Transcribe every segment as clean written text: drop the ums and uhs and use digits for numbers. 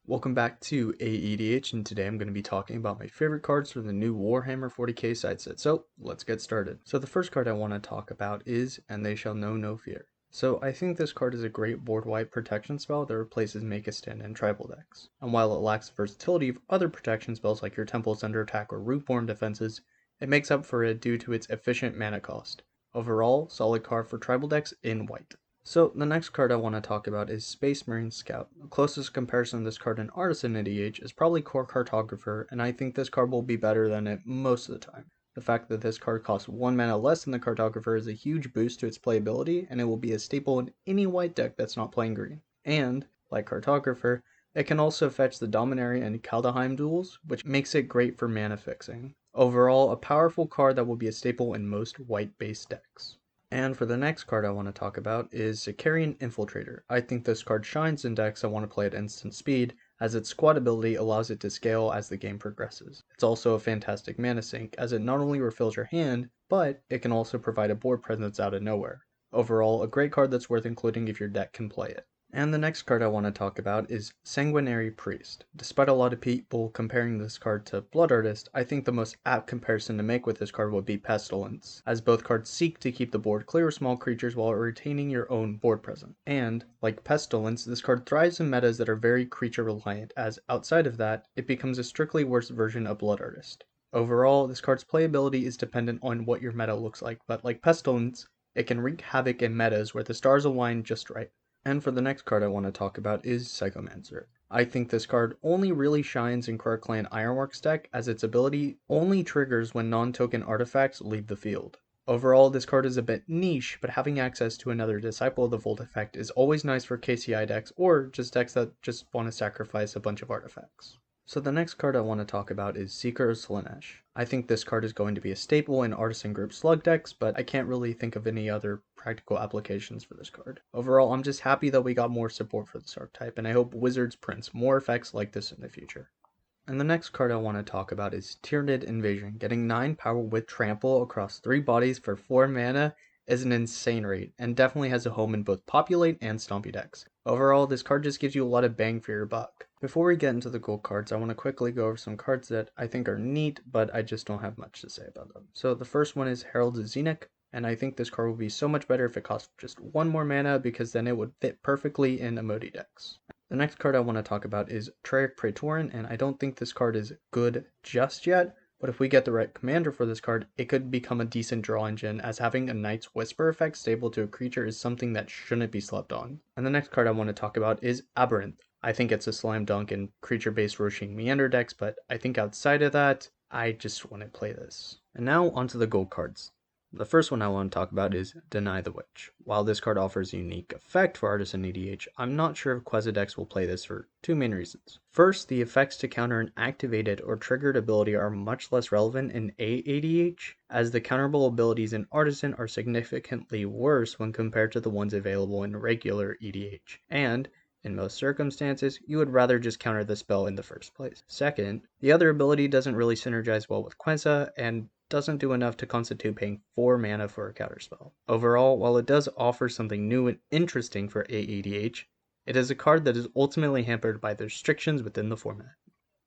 Welcome back to EDH, and today I'm going to be talking about my favorite cards from the new Warhammer 40k side set. So let's get started. So the first card I want to talk about is And They Shall Know No Fear. So I think this card is a great board wipe protection spell that replaces Make a Stand in tribal decks. And while it lacks the versatility of other protection spells like your Temple's Under Attack or Rootborn defenses, it makes up for it due to its efficient mana cost. Overall, solid card for tribal decks in white. So the next card I want to talk about is Space Marine Scout. The closest comparison to this card in Artisan EDH is probably Core Cartographer, and I think this card will be better than it most of the time. The fact that this card costs 1 mana less than the Cartographer is a huge boost to its playability, and it will be a staple in any white deck that's not playing green. And, like Cartographer, it can also fetch the Dominaria and Kaldheim duels, which makes it great for mana fixing. Overall, a powerful card that will be a staple in most white-based decks. And for the next card I want to talk about is Sicarian Infiltrator. I think this card shines in decks that want to play at instant speed, as its squad ability allows it to scale as the game progresses. It's also a fantastic mana sink, as it not only refills your hand, but it can also provide a board presence out of nowhere. Overall, a great card that's worth including if your deck can play it. And the next card I want to talk about is Sanguinary Priest. Despite a lot of people comparing this card to Blood Artist, I think the most apt comparison to make with this card would be Pestilence, as both cards seek to keep the board clear of small creatures while retaining your own board presence. And, like Pestilence, this card thrives in metas that are very creature reliant, as outside of that, it becomes a strictly worse version of Blood Artist. Overall, this card's playability is dependent on what your meta looks like, but like Pestilence, it can wreak havoc in metas where the stars align just right. And for the next card I want to talk about is Psychomancer. I think this card only really shines in Krark Clan Ironworks deck, as its ability only triggers when non-token artifacts leave the field. Overall, this card is a bit niche, but having access to another Disciple of the Vault effect is always nice for KCI decks, or just decks that just want to sacrifice a bunch of artifacts. So the next card I want to talk about is Seeker of Slaanesh. I think this card is going to be a staple in Artisan Group Slug decks, but I can't really think of any other practical applications for this card. Overall, I'm just happy that we got more support for this archetype, and I hope Wizards prints more effects like this in the future. And the next card I want to talk about is Tyranid Invasion. Getting 9 power with Trample across 3 bodies for 4 mana is an insane rate, and definitely has a home in both Populate and Stompy decks. Overall, this card just gives you a lot of bang for your buck. Before we get into the gold cards, I want to quickly go over some cards that I think are neat, but I just don't have much to say about them. So the first one is Herald of Zenith, and I think this card would be so much better if it cost just 1 more mana, because then it would fit perfectly in Emoti decks. The next card I want to talk about is Treyarch Praetorian, and I don't think this card is good just yet, but if we get the right commander for this card, it could become a decent draw engine, as having a Knight's Whisper effect stable to a creature is something that shouldn't be slept on. And the next card I want to talk about is Aberranth. I think it's a slam dunk in creature-based Roshing Meander decks, but I think outside of that, I just want to play this. And now onto the gold cards. The first one I want to talk about is Deny the Witch. While this card offers a unique effect for Artisan EDH, I'm not sure if Queza decks will play this for 2 main reasons. First, the effects to counter an activated or triggered ability are much less relevant in ADH, as the counterable abilities in Artisan are significantly worse when compared to the ones available in regular EDH. And in most circumstances, you would rather just counter the spell in the first place. Second, the other ability doesn't really synergize well with Queza, and doesn't do enough to constitute paying 4 mana for a counterspell. Overall, while it does offer something new and interesting for AEDH, it is a card that is ultimately hampered by the restrictions within the format.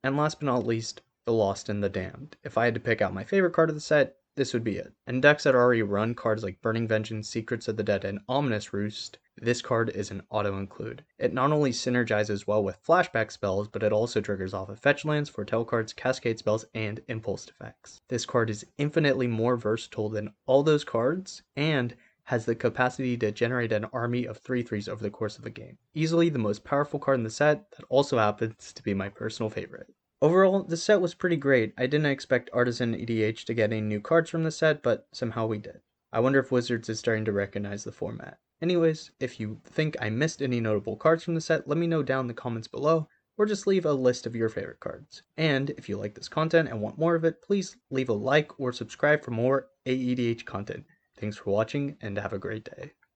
And last but not least, The Lost and the Damned. If I had to pick out my favorite card of the set, this would be it. In decks that already run cards like Burning Vengeance, Secrets of the Dead, and Ominous Roost, this card is an auto-include. It not only synergizes well with flashback spells, but it also triggers off of fetch lands, foretell cards, cascade spells, and impulse effects. This card is infinitely more versatile than all those cards, and has the capacity to generate an army of 3/3s over the course of a game. Easily the most powerful card in the set, that also happens to be my personal favorite. Overall, the set was pretty great. I didn't expect Artisan EDH to get any new cards from the set, but somehow we did. I wonder if Wizards is starting to recognize the format. Anyways, if you think I missed any notable cards from the set, let me know down in the comments below, or just leave a list of your favorite cards. And if you like this content and want more of it, please leave a like or subscribe for more AEDH content. Thanks for watching, and have a great day.